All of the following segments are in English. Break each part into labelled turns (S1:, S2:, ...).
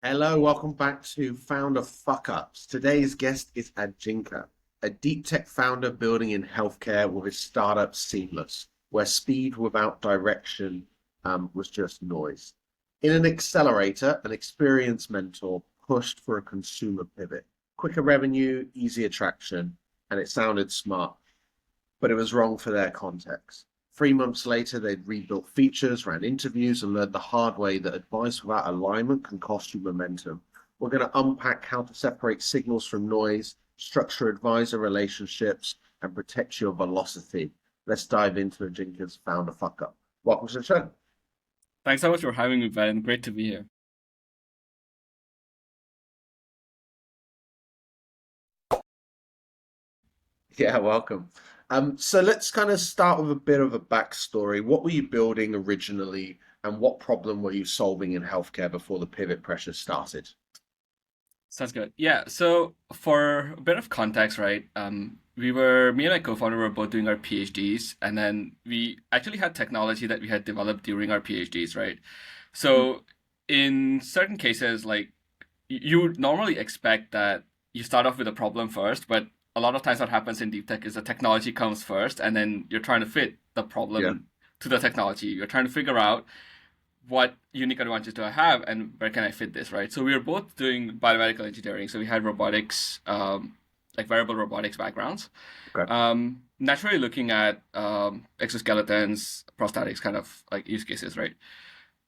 S1: Hello, welcome back to Founder Fuck Ups. Today's guest is Ajinkya, a deep tech founder building in healthcare with his startup Seamless, where speed without direction was just noise. In an accelerator, an experienced mentor pushed for a consumer pivot, quicker revenue, easier traction, and it sounded smart, but it was wrong for their context. 3 months later, they'd rebuilt features, ran interviews, and learned the hard way that advice without alignment can cost you momentum. We're going to unpack how to separate signals from noise, structure advisor relationships, and protect your velocity. Let's dive into Ajinkya's founder fuck up. Welcome to the show.
S2: Thanks so much for having me, Ben. Great to be here.
S1: Yeah, welcome. So let's kind of start with a bit of a backstory. What were you building originally, and what problem were you solving in healthcare before the pivot pressure started?
S2: Sounds good. Yeah, so for a bit of context, right? Me and my co-founder were both doing our PhDs, and then we actually had technology that we had developed during our PhDs, right?
S1: Mm.
S2: So in certain cases, like you would normally expect that you start off with a problem first, but a lot of times what happens in deep tech is the technology comes first, and then you're trying to fit the
S1: Yeah.
S2: problem to the technology. You're trying to figure out what unique advantages do I have and where can I fit this, right? So we were both doing biomedical engineering. So we had robotics, like variable robotics backgrounds.
S1: Okay.
S2: Naturally looking at exoskeletons, prosthetics kind of like use cases, right?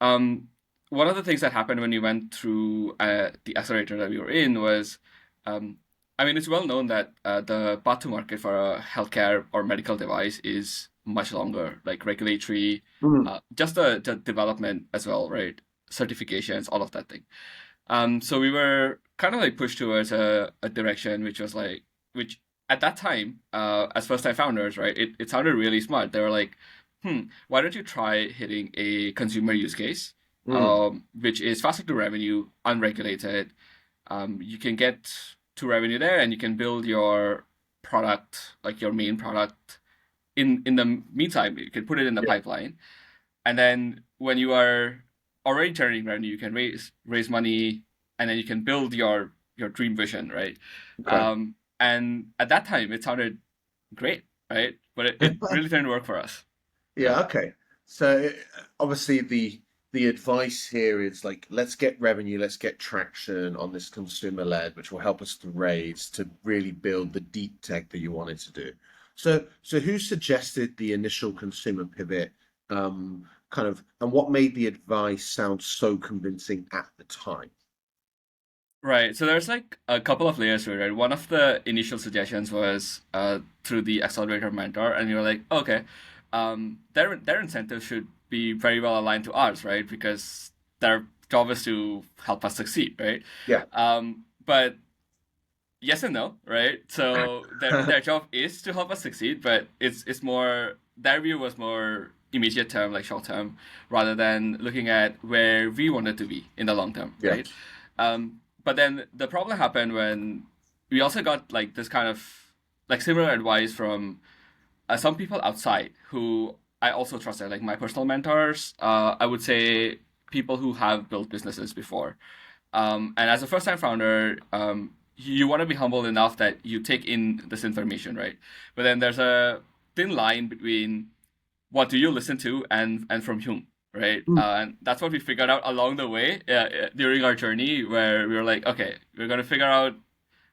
S2: Um, One of the things that happened when we went through the accelerator that we were in was, um, I mean, it's well known that the path to market for a healthcare or medical device is much longer, like regulatory,
S1: Mm.
S2: just the development as well, right? Certifications, all of that thing. So we were kind of like pushed towards a direction which was like, which at that time, as first time founders, right, it sounded really smart. They were like, why don't you try hitting a consumer use case,
S1: Mm.
S2: which is faster to revenue, unregulated. You can get to revenue there and you can build your product, like your main product in the meantime, you can put it in the
S1: Yeah.
S2: pipeline. And then when you are already generating revenue, you can raise money, and then you can build your dream vision, right?
S1: Okay.
S2: And at that time, it sounded great, right? But it really didn't work for us. Yeah.
S1: Yeah, okay. So obviously the advice here is like let's get revenue, let's get traction on this consumer led, which will help us to raise to really build the deep tech that you wanted to do. So who suggested the initial consumer pivot, kind of, and what made the advice sound so convincing at the time?
S2: Right. So there's like a couple of layers to it, right? One of the initial suggestions was through the accelerator mentor, and you're like, okay, their incentives should be very well aligned to ours, right? Because their job is to help us succeed, right?
S1: Yeah.
S2: But yes and no, right? So their job is to help us succeed, but it's more their view was more immediate term, like short term, rather than looking at where we wanted to be in the long term,
S1: Yeah.
S2: right? But then the problem happened when we also got like this kind of like similar advice from some people outside who I also trusted, like my personal mentors. I would say people who have built businesses before. And as a first time founder, you want to be humble enough that you take in this information, right? But then there's a thin line between what do you listen to and from whom, right?
S1: Mm.
S2: And that's what we figured out along the way during our journey, where we were like, okay, we're going to figure out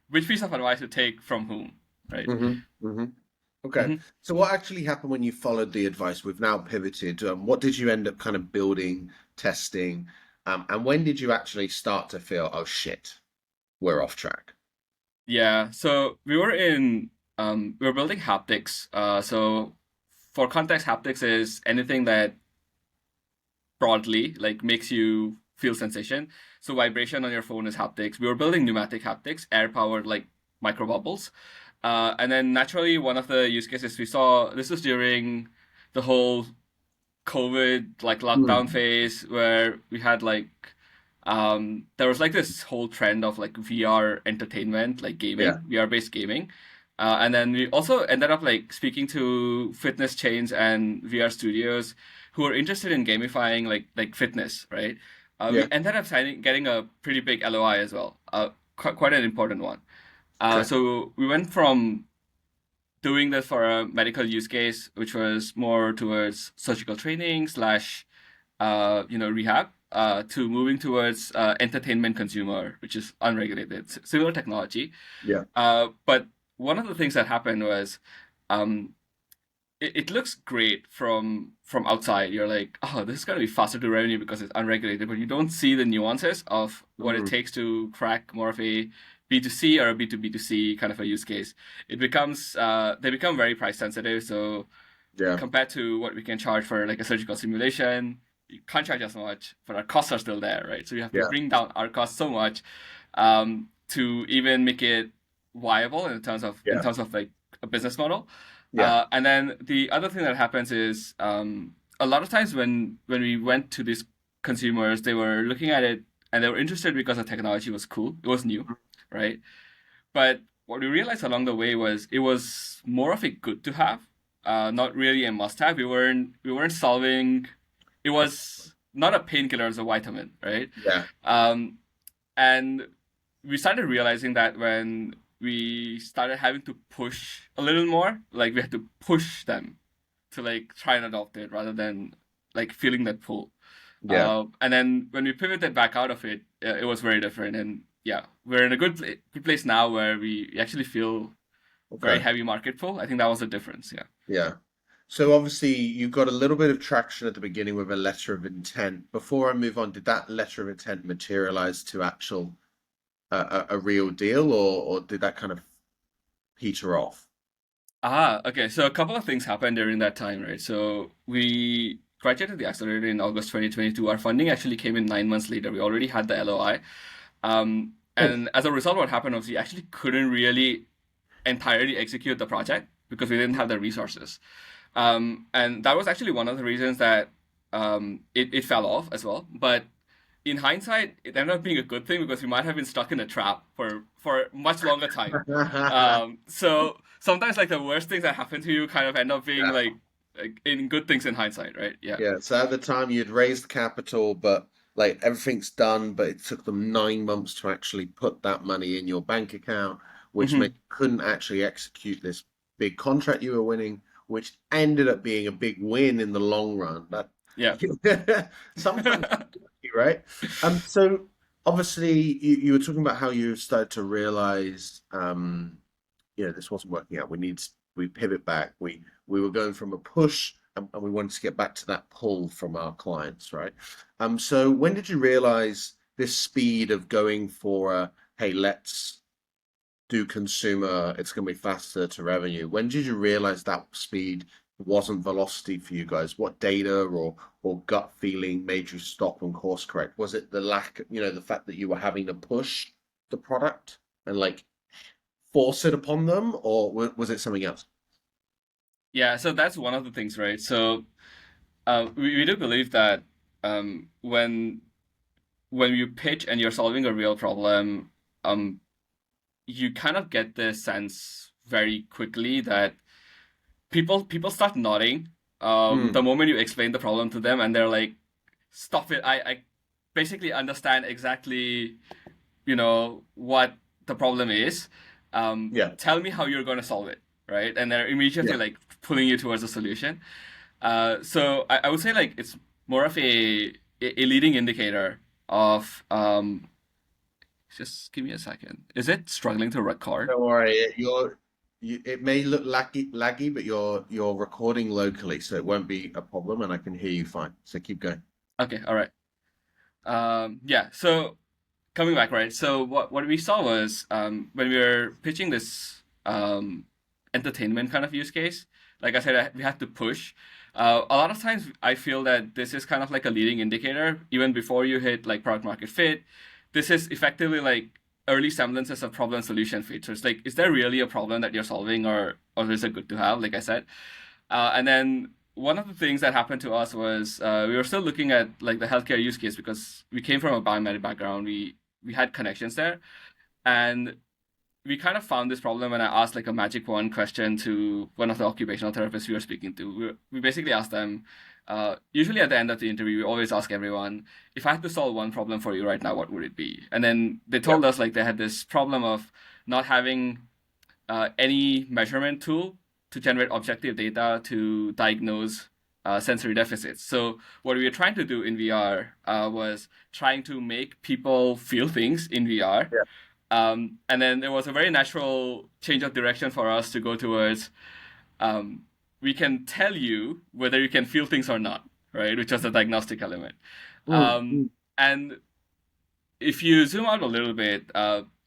S2: which piece of advice to take from whom, right?
S1: Hmm. Hmm. Okay.
S2: hmm
S1: So what actually happened when you followed the advice? We've now pivoted. What did you end up kind of building, testing, and when did you actually start to feel, oh shit, we're off track?
S2: Yeah. So we were building haptics. So for context, haptics is anything that broadly like makes you feel sensation. So vibration on your phone is haptics. We were building pneumatic haptics, air powered like micro bubbles. And then naturally one of the use cases we saw, this was during the whole COVID like lockdown
S1: Mm.
S2: phase where we had like there was like this whole trend of like VR entertainment, like
S1: Yeah.
S2: gaming, VR based gaming. And then we also ended up like speaking to fitness chains and VR studios who are interested in gamifying like fitness, right?
S1: Yeah.
S2: We ended up getting a pretty big LOI as well, quite an important one.
S1: Okay.
S2: So we went from doing this for a medical use case, which was more towards surgical training slash, rehab, to moving towards entertainment consumer, which is unregulated, similar technology.
S1: Yeah.
S2: But one of the things that happened was, um, it looks great from outside. You're like, oh, this is gonna be faster to revenue because it's unregulated, but you don't see the nuances of what it
S1: Mm,
S2: takes to crack more of a B2C or a B2B2C kind of a use case. They become very price sensitive. So
S1: yeah.
S2: compared to what we can charge for like a surgical simulation, you can't charge as much, but our costs are still there, right? So we have to
S1: Yeah.
S2: bring down our costs so much, to even make it viable in
S1: Yeah.
S2: terms of like a business model.
S1: Yeah.
S2: And then the other thing that happens is, a lot of times when we went to these consumers, they were looking at it and they were interested because the technology was cool, it was new, right? But what we realized along the way was it was more of a good to have, not really a must have. We weren't solving. It was not a painkiller as a vitamin, right?
S1: Yeah.
S2: Um, and we started realizing that when we started having to push a little more, like we had to push them to like try and adopt it rather than like feeling that pull.
S1: Yeah.
S2: And then when we pivoted back out of it, it was very different. And yeah, we're in a good place now where we actually feel very
S1: Okay.
S2: heavy market pull. I think that was the difference. Yeah.
S1: Yeah. So obviously you got a little bit of traction at the beginning with a letter of intent. Before I move on, did that letter of intent materialize to actual a real deal, or did that kind of peter off?
S2: Okay. So a couple of things happened during that time, right? So we graduated the accelerator in August 2022. Our funding actually came in 9 months later. We already had the LOI.
S1: Oh,
S2: And as a result, what happened was we actually couldn't really entirely execute the project because we didn't have the resources. And that was actually one of the reasons that it fell off as well. But in hindsight, it ended up being a good thing because we might have been stuck in a trap for much longer time. So sometimes like the worst things that happen to you kind of end up being
S1: yeah.
S2: like in good things in hindsight, right? Yeah.
S1: Yeah. So at the time you'd raised capital, but like everything's done, but it took them 9 months to actually put that money in your bank account, which meant
S2: Hmm.
S1: you couldn't actually execute this big contract you were winning, which ended up being a big win in the long run.
S2: Yeah.
S1: That sometimes, right? So obviously you were talking about how you started to realize, this wasn't working out. We pivot back. We were going from a push and we wanted to get back to that pull from our clients, right? So when did you realize this speed of going for hey, let's do consumer, it's going to be faster to revenue? When did you realize that speed wasn't velocity for you guys? What data or gut feeling made you stop and course correct? Was it the lack, the fact that you were having to push the product and like force it upon them, or was it something else?
S2: Yeah. So that's one of the things, right? So we do believe that, when you pitch and you're solving a real problem, um, you kind of get the sense very quickly that people start nodding the
S1: Mm,
S2: moment you explain the problem to them, and they're like, "Stop it! I basically understand exactly what the problem is.
S1: yeah,
S2: Tell me how you're going to solve it, right?" And they're immediately
S1: yeah.
S2: like pulling you towards a solution. So I would say like it's more of a leading indicator of, just give me a second. Is it struggling to record?
S1: Don't worry, it may look laggy, but you're recording locally, so it won't be a problem, and I can hear you fine. So keep going.
S2: Okay, all right. Yeah. So coming back, right? So what we saw was, when we were pitching this entertainment kind of use case, like I said, we had to push. A lot of times, I feel that this is kind of like a leading indicator, even before you hit like product market fit. This is effectively like early semblances of problem solution fit. So it's like, is there really a problem that you're solving, or is it good to have? Like I said, and then one of the things that happened to us was, we were still looking at like the healthcare use case because we came from a biomedical background. We had connections there, and we kind of found this problem when I asked like a magic wand question to one of the occupational therapists we were speaking to. We basically asked them, usually at the end of the interview, we always ask everyone, if I had to solve one problem for you right now, what would it be? And then they
S1: Yeah.
S2: told us like they had this problem of not having any measurement tool to generate objective data to diagnose sensory deficits. So what we were trying to do in VR was trying to make people feel things in VR.
S1: Yeah.
S2: And then there was a very natural change of direction for us to go towards um, we can tell you whether you can feel things or not, right? Which was the diagnostic element.
S1: Mm,
S2: Um,
S1: mm.
S2: and if you zoom out a little bit,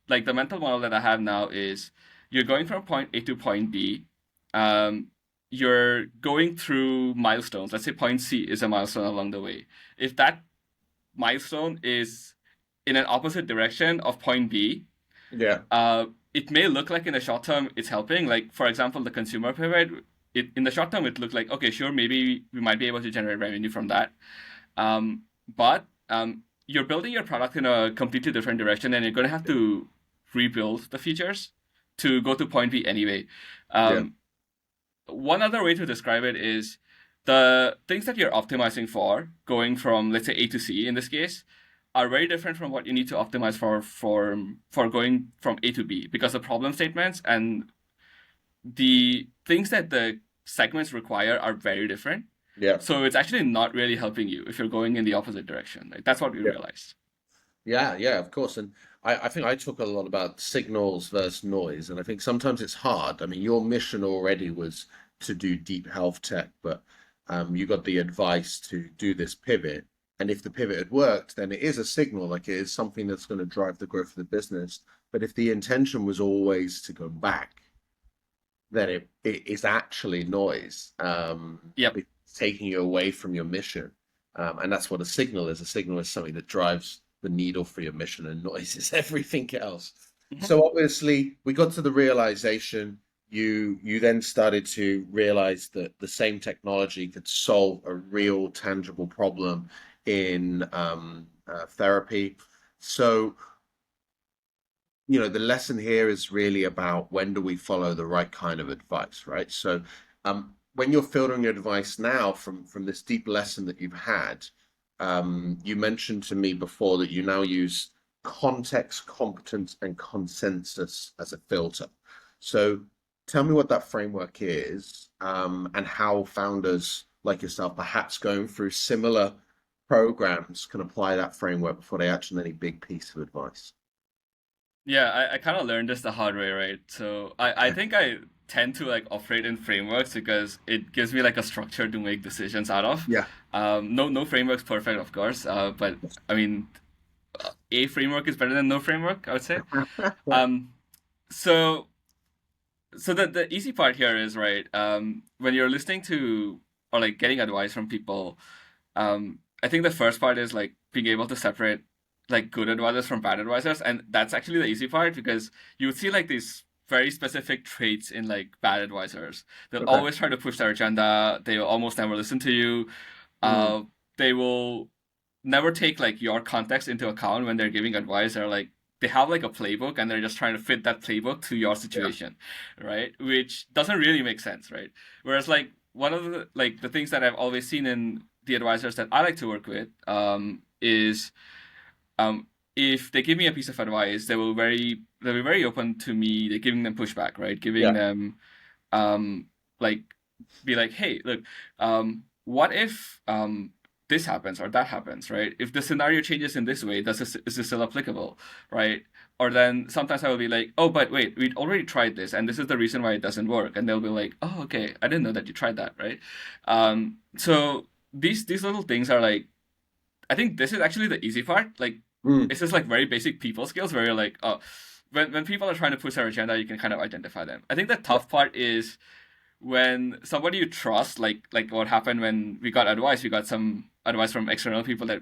S2: like the mental model that I have now is you're going from point A to point B. Um, you're going through milestones. Let's say point C is a milestone along the way. If that milestone is in an opposite direction of point B,
S1: Yeah.
S2: uh, it may look like in the short term it's helping. Like for example, the consumer pivot. In the short term, it looked like okay, sure, maybe we might be able to generate revenue from that. But you're building your product in a completely different direction, and you're going to have to rebuild the features to go to point B anyway.
S1: Yeah.
S2: Um, One other way to describe it is the things that you're optimizing for, going from let's say A to C in this case, are very different from what you need to optimize for going from A to B because the problem statements and the things that the segments require are very different.
S1: Yeah.
S2: So it's actually not really helping you if you're going in the opposite direction. Like that's what we
S1: Yeah.
S2: realized.
S1: Yeah, yeah, of course. And I think I talk a lot about signals versus noise. And I think sometimes it's hard. I mean, your mission already was to do deep health tech, but you got the advice to do this pivot. And if the pivot had worked, then it is a signal, like it is something that's going to drive the growth of the business. But if the intention was always to go back, then it is actually noise.
S2: Yep.
S1: It's taking you away from your mission. And that's what a signal is. A signal is something that drives the needle for your mission, and noise is everything else.
S2: Mhm.
S1: So obviously, we got to the realization. You then started to realize that the same technology could solve a real tangible problem in therapy. So the lesson here is really about when do we follow the right kind of advice, right? So, when you're filtering advice now from this deep lesson that you've had, you mentioned to me before that you now use context, competence, and consensus as a filter. So, tell me what that framework is, and how founders like yourself, perhaps going through similar programs, can apply that framework before they action any big piece of advice.
S2: Yeah, I kind of learned this the hard way, right? So I think I tend to like operate in frameworks because it gives me like a structure to make decisions out of.
S1: Yeah.
S2: No framework's perfect, of course. But I mean, a framework is better than no framework, I would say. Um, so the easy part here is right. When you're listening to or like getting advice from people, I think the first part is like being able to separate like good advisors from bad advisors, and that's actually the easy part because you would see like these very specific traits in like bad advisors. They'll
S1: Okay.
S2: always try to push their agenda. They will almost never listen to you.
S1: Mm,
S2: They will never take like your context into account when they're giving advice. They're like they have like a playbook and they're just trying to fit that playbook to your
S1: yeah.
S2: situation, right? Which doesn't really make sense, right? Whereas like one of the things that I've always seen in the advisors that I like to work with is um, if they give me a piece of advice, they'll be very open to me. They're giving them pushback, right? Giving
S1: Yeah.
S2: them um, like be like, hey, look, what if this happens or that happens, right? If the scenario changes in this way, is this still applicable, right? Or then sometimes I will be like, oh, but wait, we already tried this, and this is the reason why it doesn't work. And they'll be like, oh, okay, I didn't know that you tried that, right? So these little things are like, I think this is actually the easy part. Like,
S1: Mm,
S2: it's just like very basic people skills where you're like, oh, when people are trying to push their agenda, you can kind of identify them. I think the
S1: yeah.
S2: tough part is when somebody you trust, like what happened when we got advice, we got some advice from external people that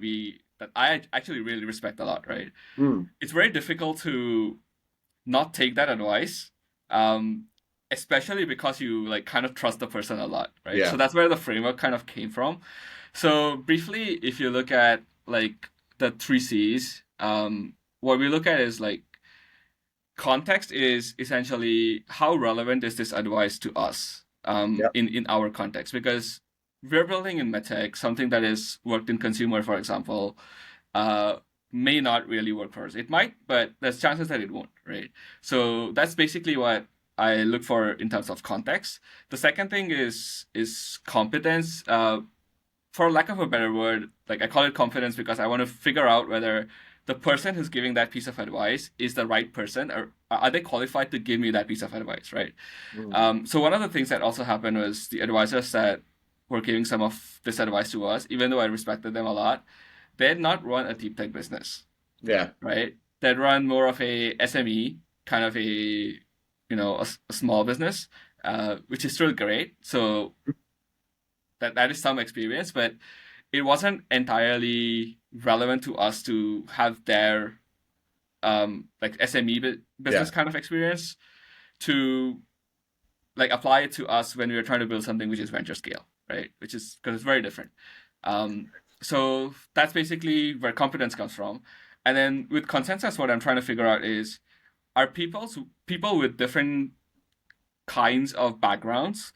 S2: I actually really respect a lot, right?
S1: Mm,
S2: It's very difficult to not take that advice, um, especially because you like kind of trust the person a lot, right? So
S1: yeah.
S2: that's where the framework kind of came from. So briefly, if you look at like the three C's, what we look at is like context is essentially how relevant is this advice to us
S1: Yep.
S2: in our context, because we're building in medtech something that is worked in consumer, for example, uh, may not really work for us. It might, but there's chances that it won't, right? So that's basically what I look for in terms of context. The second thing is competence. For lack of a better word, like I call it confidence because I want to figure out whether the person who's giving that piece of advice is the right person, or are they qualified to give me that piece of advice, right?
S1: Mm.
S2: So one of the things that also happened was the advisors that were giving some of this advice to us, even though I respected them a lot, they had not run a deep tech business,
S1: Yeah.
S2: right? They'd run more of a SME, kind of a small business, which is still great. So that is some experience, but it wasn't entirely relevant to us to have their like SME business
S1: Yeah.
S2: kind of experience to like apply it to us when we were trying to build something which is venture scale, right? Which is because it's very different. Um, so that's basically where competence comes from. And then with consensus, what I'm trying to figure out is are people with different kinds of backgrounds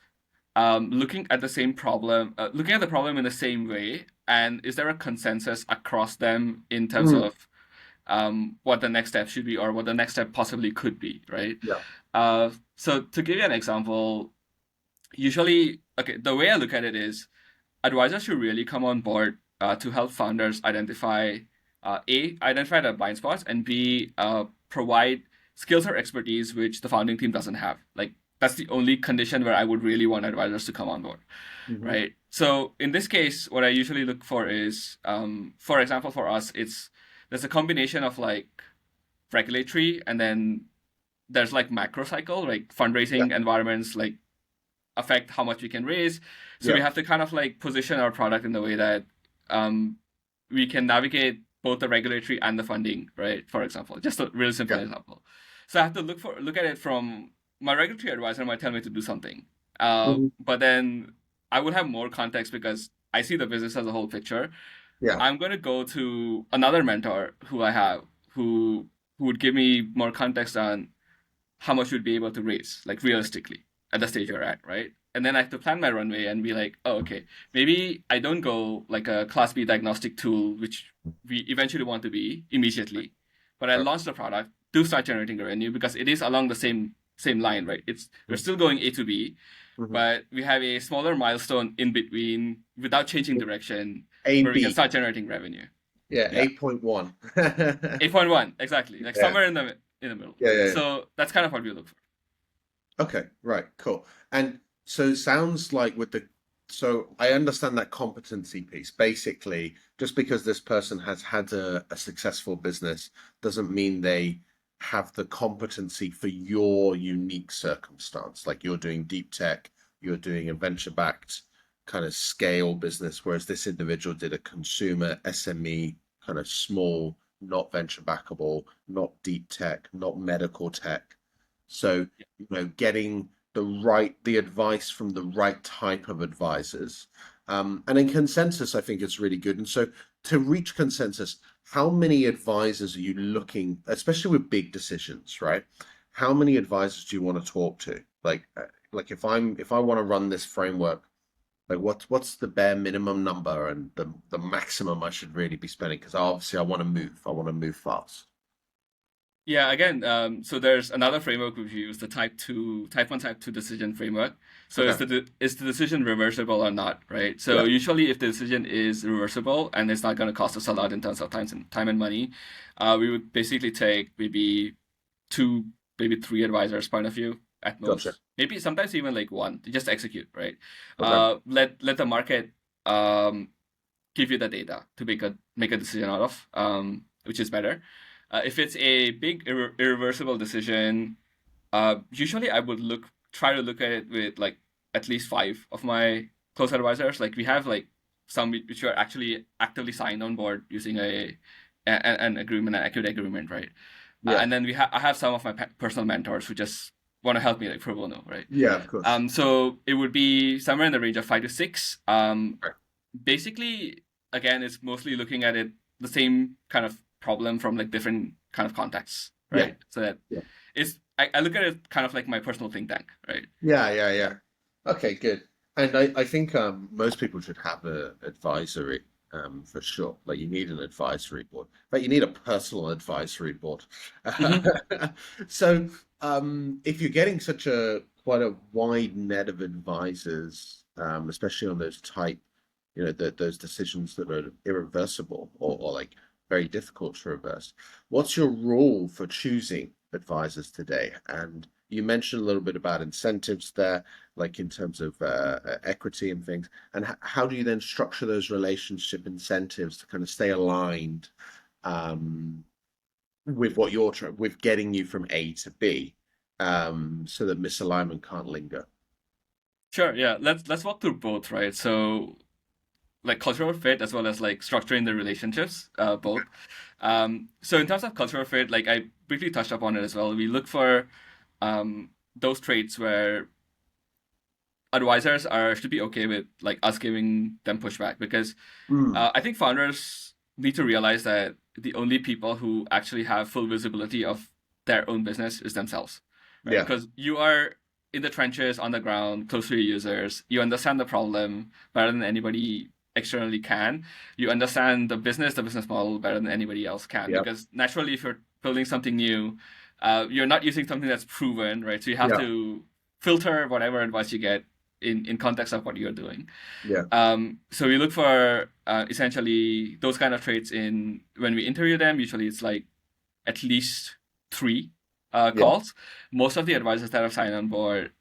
S2: looking at the same problem, looking at the problem in the same way, and is there a consensus across them in terms
S1: Mm.
S2: of what the next step should be or what the next step possibly could be, right?
S1: Yeah.
S2: So to give you an example, usually, okay, the way I look at it is advisors should really come on board to help founders identify the blind spots, and B, provide skills or expertise which the founding team doesn't have. Like that's the only condition where I would really want advisors to come on board,
S1: Hmm.
S2: right? So in this case, what I usually look for is, for example, for us, there's a combination of like regulatory and then there's like macro cycle, like
S1: Yeah.
S2: fundraising environments, like affect how much we can raise. So we
S1: Yeah.
S2: have to kind of like position our product in the way that um, we can navigate both the regulatory and the funding, right? For example, just a really simple
S1: Yeah.
S2: example. So I have to look at it from my regulatory advisor might tell me to do something,
S1: Hmm.
S2: but then I would have more context because I see the business as a whole picture.
S1: Yeah.
S2: I'm going to go to another mentor who I have who who would give me more context on how much we'd be able to raise, like realistically, at the stage we're at, right? And then I have to plan my runway and be like, oh, okay, maybe I don't go like a Class B diagnostic tool, which we eventually want to be immediately, but I
S1: Right.
S2: launch the product, do start generating revenue because it is along the same line, right? It's we're still going A to B,
S1: Mm-hmm.
S2: but we have a smaller milestone in between without changing direction
S1: A
S2: where we can
S1: B.
S2: start generating revenue.
S1: Yeah.
S2: Yeah.
S1: 8.1. Yeah.
S2: 8.1, exactly. Like
S1: Yeah.
S2: somewhere in the middle.
S1: Yeah. Yeah.
S2: So that's kind of what we look for.
S1: Okay, right, cool. And so it sounds like so I understand that competency piece. Basically, just because this person has had a successful business doesn't mean they have the competency for your unique circumstance. Like you're doing deep tech, you're doing a venture-backed kind of scale business, whereas this individual did a consumer SME kind of small, not venture backable, not deep tech, not medical tech. So getting the advice from the right type of advisors. And in consensus, I think it's really good. And so to reach consensus, how many advisors are you looking, especially with big decisions, right? How many advisors do you want to talk to? Like if I want to run this framework, like what's the bare minimum number and the maximum I should really be spending? Because obviously I want to move. I want to move fast.
S2: Yeah, again, so there's another framework we've used, the type 1, type 2 decision framework. So
S1: Okay.
S2: is the decision reversible or not, right? So
S1: Yeah.
S2: usually if the decision is reversible and it's not going to cost us a lot in terms of time and money, we would basically take maybe two, maybe three advisors' point of view at
S1: Gotcha.
S2: most. Maybe sometimes even like one to just execute, right?
S1: Okay.
S2: Let the market um, give you the data to make a decision out of, which is better. If it's a big irreversible decision, usually I would try to look at it with like at least five of my close advisors. Like we have like some which are actually actively signed on board using an agreement, an equity agreement, right?
S1: Yeah.
S2: And then I have some of my personal mentors who just want to help me like pro bono, right?
S1: Yeah, of course.
S2: So it would be somewhere in the range of 5 to 6.
S1: Okay.
S2: Basically, again, it's mostly looking at it the same kind of problem from like different kind of contexts,
S1: Yeah.
S2: right? So that
S1: Yeah.
S2: I look at it kind of like my personal think tank, right?
S1: Yeah, yeah, yeah. Okay, good. And I think most people should have a advisory for sure. Like you need an advisory board, but you need a personal advisory board.
S2: Hmm.
S1: So if you're getting such a quite a wide net of advisors, especially on those type, those decisions that are irreversible or like very difficult to reverse, what's your rule for choosing advisors today? And you mentioned a little bit about incentives there, like in terms of equity and things. And how do you then structure those relationship incentives to kind of stay aligned with what you're trying, with getting you from A to B, so that misalignment can't linger?
S2: Sure, yeah. Let's walk through both, right? So like cultural fit as well as like structuring the relationships, both. So in terms of cultural fit, like I briefly touched upon it as well. We look for those traits where advisors are should be okay with like us giving them pushback because
S1: Mm,
S2: I think founders need to realize that the only people who actually have full visibility of their own business is themselves, right?
S1: yeah,
S2: Because you are in the trenches on the ground, close to your users. You understand the problem better than anybody externally can. You understand the business model better than anybody else can.
S1: yeah,
S2: Because naturally, if you're building something new, you're not using something that's proven, right? So you have
S1: yeah,
S2: to filter whatever advice you get in context of what you're doing.
S1: yeah,
S2: So we look for essentially those kind of traits in when we interview them. Usually it's like at least three
S1: yeah,
S2: calls. Most of the advisors that have signed on board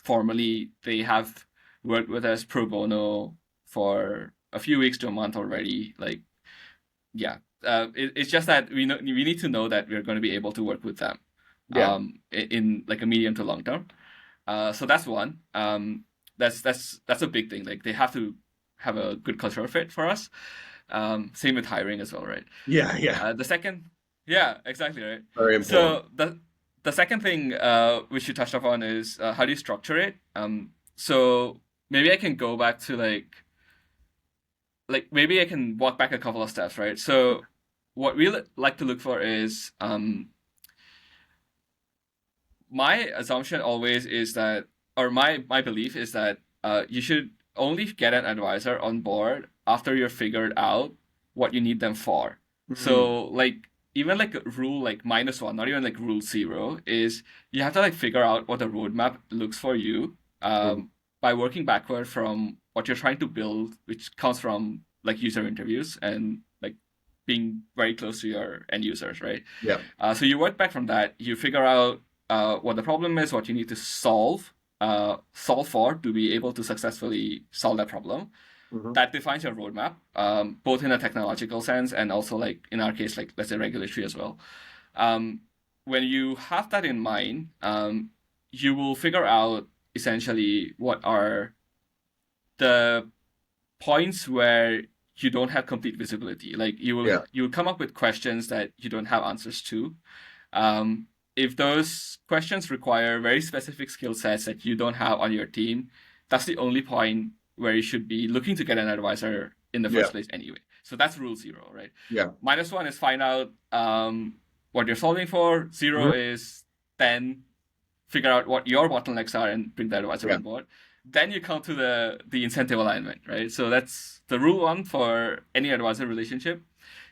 S2: formally, they have worked with us pro bono for a few weeks to a month already. Like, yeah, it's just that we need to know that we're going to be able to work with them
S1: yeah,
S2: in like a medium to long term. So that's one. That's a big thing. Like they have to have a good cultural fit for us. Same with hiring as well, right?
S1: yeah, yeah.
S2: The second, yeah, exactly right.
S1: Very important.
S2: So the second thing which you touched upon is how do you structure it? So maybe I can go back to like maybe I can walk back a couple of steps, right? So what we like to look for is my assumption always is that, or my belief is that you should only get an advisor on board after you're figured out what you need them for.
S1: Mm,
S2: So like even like rule like -1, not even like rule zero, is you have to like figure out what the roadmap looks for you
S1: mm,
S2: by working backward from what you're trying to build, which comes from like user interviews and like being very close to your end users, right?
S1: yeah.
S2: So you work back from that, you figure out what the problem is, what you need to solve for to be able to successfully solve that problem.
S1: Hmm.
S2: That defines your roadmap, both in a technological sense and also like in our case, like let's say regulatory as well. Um, when you have that in mind, you will figure out essentially what are the points where you don't have complete visibility. Like
S1: Yeah,
S2: you will come up with questions that you don't have answers to. If those questions require very specific skill sets that you don't have on your team, that's the only point where you should be looking to get an advisor in the
S1: yeah,
S2: first place anyway. So that's rule zero, right?
S1: yeah.
S2: -1 is find out what you're solving for. Zero
S1: Hmm.
S2: is then figure out what your bottlenecks are and bring the advisor
S1: Yeah.
S2: on board. Then you come to the incentive alignment, right? So that's the rule one for any advisor relationship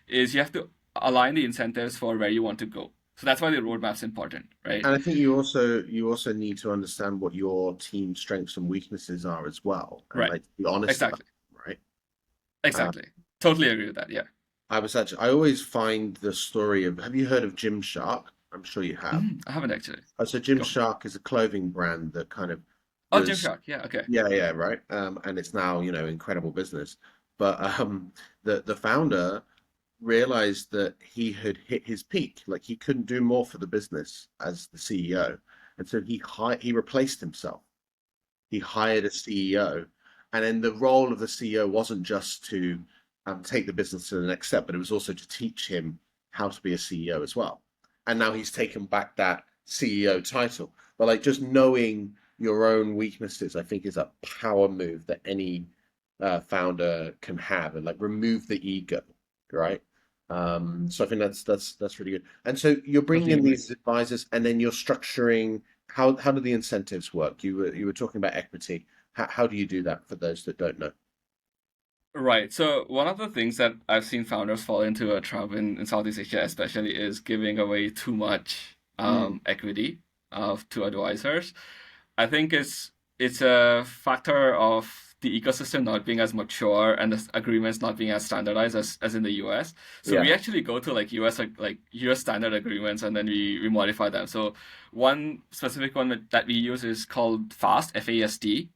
S2: is you have to align the incentives for where you want to go. So that's why the roadmap's important, right?
S1: And I think you also need to understand what your team's strengths and weaknesses are as well, and
S2: Right.
S1: like be honest about
S2: Exactly.
S1: it, right? Uh,
S2: Exactly. Totally agree with that. Yeah.
S1: I always find the story of, have you heard of Gymshark? I'm sure you have.
S2: I haven't actually.
S1: So
S2: Go.
S1: Gymshark is a clothing brand that kind of
S2: Oh,
S1: was,
S2: Gymshark. Yeah. Okay.
S1: yeah, yeah, right. And it's now, incredible business. But the founder realized that he had hit his peak. Like he couldn't do more for the business as the CEO. And so he replaced himself. He hired a CEO. And then the role of the CEO wasn't just to take the business to the next step, but it was also to teach him how to be a CEO as well. And now he's taken back that CEO title. But like just knowing your own weaknesses, I think is a power move that any founder can have, and like remove the ego, right? So I think that's really good. And so you're bringing
S2: Totally
S1: in
S2: agree.
S1: these advisors, and then you're structuring. How do the incentives work? You were talking about equity. How do you do that for those that don't know?
S2: Right. So one of the things that I've seen founders fall into a trap in Southeast Asia, especially, is giving away too much
S1: Mm,
S2: equity to advisors. I think it's a factor of the ecosystem not being as mature and the agreements not being as standardized as in the US. So
S1: yeah,
S2: we actually go to like US standard agreements and then we modify them. So one specific one that we use is called FAST, FAST,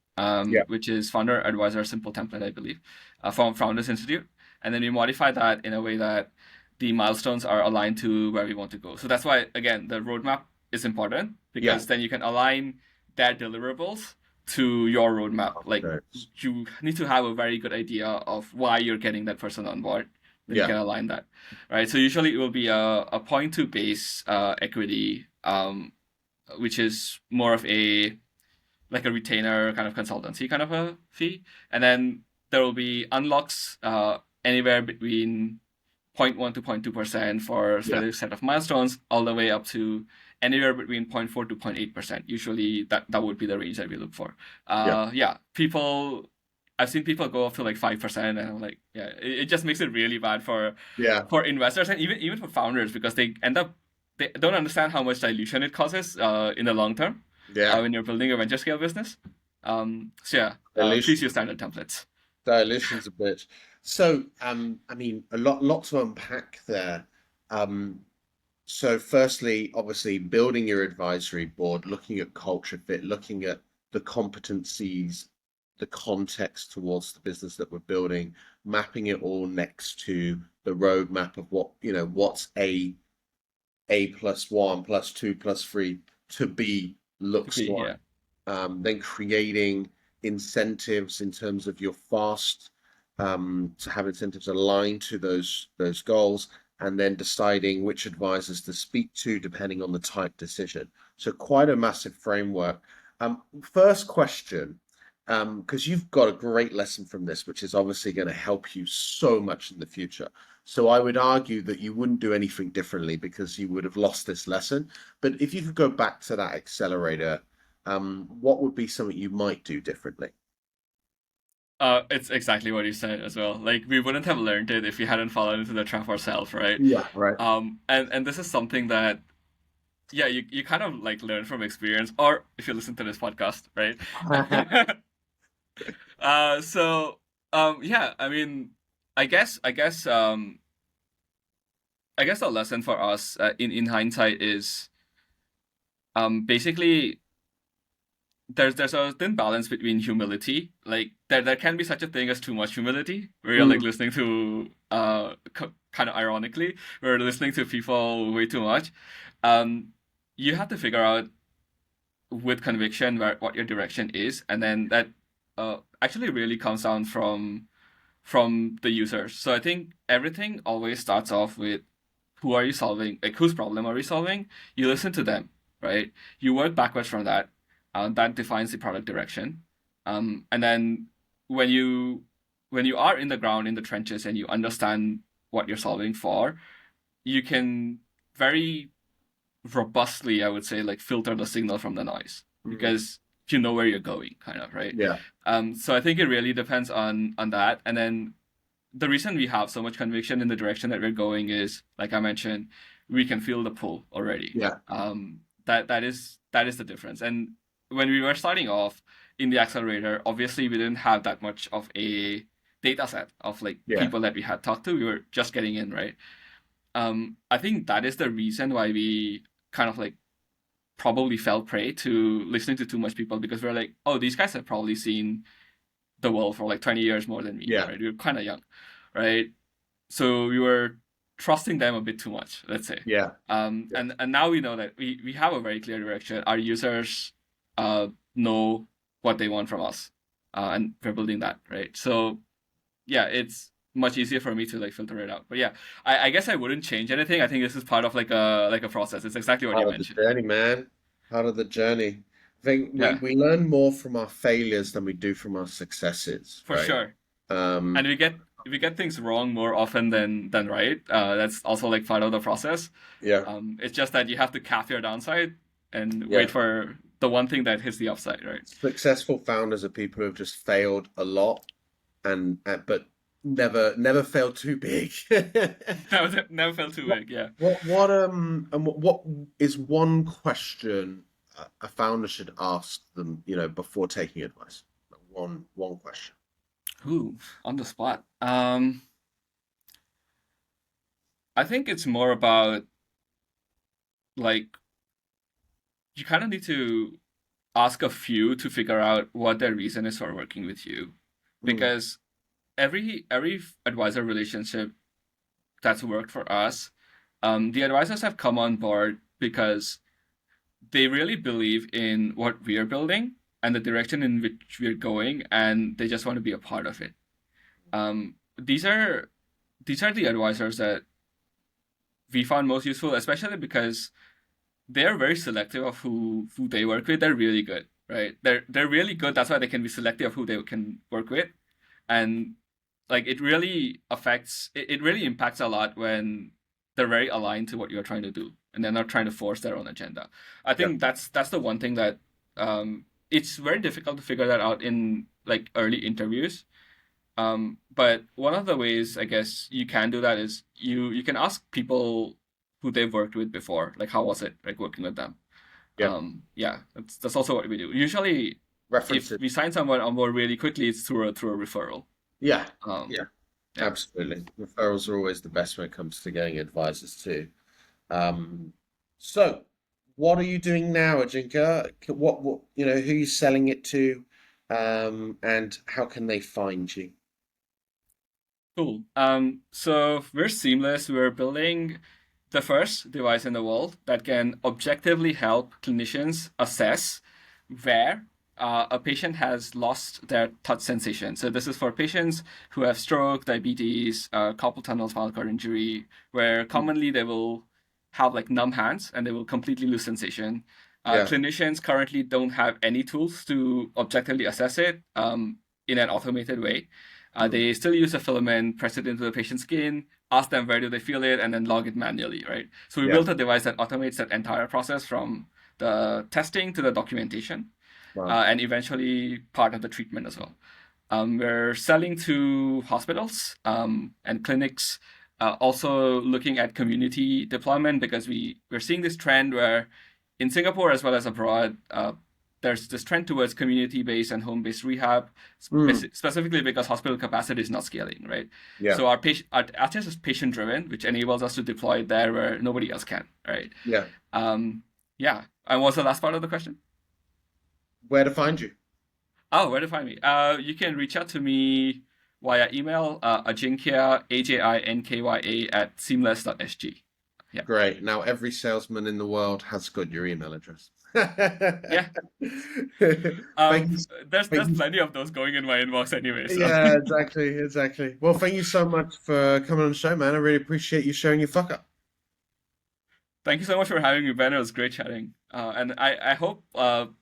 S1: yeah,
S2: which is Founder Advisor Simple Template, I believe, from Founders Institute. And then we modify that in a way that the milestones are aligned to where we want to go. So that's why, again, the roadmap is important
S1: yeah.
S2: because then you can align their deliverables to your roadmap. Like
S1: Okay.
S2: you need to have a very good idea of why you're getting that person on board. Then you
S1: Yeah,
S2: can align that, right? So usually it will be a point to base equity, which is more of a like a retainer kind of consultancy kind of a fee, and then there will be unlocks anywhere between zero point 0.1 to 0.2% for a
S1: yeah,
S2: specific set of milestones, all the way up to anywhere between 0.4 to 0.8%. Usually that would be the range that we look for.
S1: yeah,
S2: Yeah, I've seen people go up to like 5%, and I'm like, yeah, it just makes it really bad
S1: yeah,
S2: for investors and even for founders because they don't understand how much dilution it causes in the long term
S1: yeah.
S2: when you're building a venture scale business. So yeah, please use
S1: Dilution's
S2: standard templates.
S1: dilution's a bit. So, I mean, a lot to unpack there. Um, So firstly, obviously building your advisory board, looking at culture fit, looking at the competencies, the context towards the business that we're building, mapping it all next to the roadmap of what, what's A plus one plus two plus three to B
S2: To
S1: looks
S2: be
S1: like.
S2: yeah,
S1: Then creating incentives in terms of your fast to have incentives aligned to those goals, and then deciding which advisors to speak to depending on the type decision. So quite a massive framework. First question, because you've got a great lesson from this, which is obviously going to help you so much in the future. So I would argue that you wouldn't do anything differently because you would have lost this lesson. But if you could go back to that accelerator, what would be something you might do differently?
S2: it's exactly what you said as well. Like we wouldn't have learned it if we hadn't fallen into the trap ourselves, right?
S1: Yeah, right.
S2: And this is something that yeah, you kind of like learn from experience, or if you listen to this podcast, right? So yeah, I mean, I guess I guess I guess the lesson for us in hindsight is basically there's a thin balance between humility. Like there can be such a thing as too much humility, where you're like
S1: Mm,
S2: listening to kind of ironically, we're listening to people way too much. Um, you have to figure out with conviction what your direction is, and then that actually really comes down from the users. So I think everything always starts off with who are you solving? Like whose problem are we solving? You listen to them, right? You work backwards from that. That defines the product direction. And then when you when you are in the ground in the trenches and you understand what you're solving for, you can very robustly, I would say, like filter the signal from the noise
S1: mm,
S2: because you know where you're going, kind of, right?
S1: yeah,
S2: So I think it really depends on that. And then the reason we have so much conviction in the direction that we're going is, like I mentioned, we can feel the pull already.
S1: yeah,
S2: That is the difference. And when we were starting off in the accelerator, obviously we didn't have that much of a data set of like
S1: yeah,
S2: people that we had talked to. We were just getting in, right? I think that is the reason why we kind of like probably fell prey to listening to too much people because we're like, oh, these guys have probably seen the world for like 20 years more than me,
S1: yeah,
S2: right? We were kind of young, right? So we were trusting them a bit too much, let's say.
S1: yeah, yeah,
S2: And now we know that we have a very clear direction. Our users know what they want from us, and we're building that, right? So yeah, it's much easier for me to like filter it out. But yeah, I guess I wouldn't change anything. I think this is part of like a process. It's exactly what you
S1: part of the
S2: mentioned.
S1: journey, man. Part of the journey. I think we
S2: Yeah,
S1: we learn more from our failures than we do from our successes,
S2: for
S1: right?
S2: sure. And
S1: Um,
S2: we get we get things wrong more often than right. That's also like part of the process.
S1: Yeah,
S2: It's just that you have to cap your downside and wait
S1: yeah.
S2: for the one thing that hits the upside, right?
S1: Successful founders are people who have just failed a lot and but never failed too big.
S2: Never felt too
S1: What
S2: big. Yeah.
S1: what is one question a founder should ask them, before taking advice? One question.
S2: Ooh, on the spot. I think it's more about like you kind of need to ask a few to figure out what their reason is for working with you,
S1: Mm,
S2: because every advisor relationship that's worked for us, the advisors have come on board because they really believe in what we are building and the direction in which we're going, and they just want to be a part of it. Um, these are these are the advisors that we found most useful, especially because they're very selective of who they work with. They're really good, right? They're really good. That's why they can be selective of who they can work with, and like it really affects. It really impacts a lot when they're very aligned to what you're trying to do, and they're not trying to force their own agenda. I
S1: yeah,
S2: think that's the one thing that it's very difficult to figure that out in like early interviews. But one of the ways I guess you can do that is you can ask people who they've worked with before, like how was it like working with them.
S1: yeah.
S2: Yeah, that's also what we do. Usually, if
S1: References.
S2: we sign someone on board really quickly, it's through a referral.
S1: Yeah,
S2: Um,
S1: yeah.
S2: yeah,
S1: Absolutely. Referrals are always the best when it comes to getting advisors too. Um, so what are you doing now, Ajinka? What, who are you selling it to? And how can they find you?
S2: cool. So we're seamless. We're building the first device in the world that can objectively help clinicians assess where a patient has lost their touch sensation. So this is for patients who have stroke, diabetes, carpal tunnel, spinal cord injury, where
S1: Mm,
S2: commonly they will have like numb hands and they will completely lose sensation.
S1: yeah.
S2: Clinicians currently don't have any tools to objectively assess it in an automated way.
S1: Mm,
S2: They still use a filament, press it into the patient's skin, ask them where do they feel it, and then log it manually, right? So we
S1: yeah.
S2: built a device that automates that entire process from the testing to the documentation,
S1: Wow.
S2: and eventually part of the treatment as well. We're selling to hospitals and clinics, also looking at community deployment because we're seeing this trend where in Singapore as well as abroad, there's this trend towards community-based and home-based rehab,
S1: Mm,
S2: specifically because hospital capacity is not scaling, right?
S1: yeah.
S2: So our test is patient-driven, which enables us to deploy it there where nobody else can, right?
S1: Yeah.
S2: Um, yeah. And what's the last part of the question?
S1: Where to find you?
S2: Oh, where to find me? You can reach out to me via email, Ajinkya, Ajinkya at seamless.sg. Yeah.
S1: Great. Now every salesman in the world has got your email address.
S2: Yeah.
S1: Thank you.
S2: There's
S1: Thank you.
S2: plenty of those going in my inbox anyway, so
S1: Yeah, exactly, exactly. Well, thank you so much for coming on the show, man. I really appreciate you sharing your fuck up.
S2: thank you so much for having me, Ben. It was great chatting. And I hope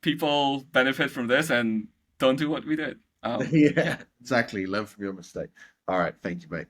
S2: people benefit from this and don't do what we did.
S1: Yeah,
S2: Yeah.
S1: exactly. Learn from your mistake. All right. Thank you, mate.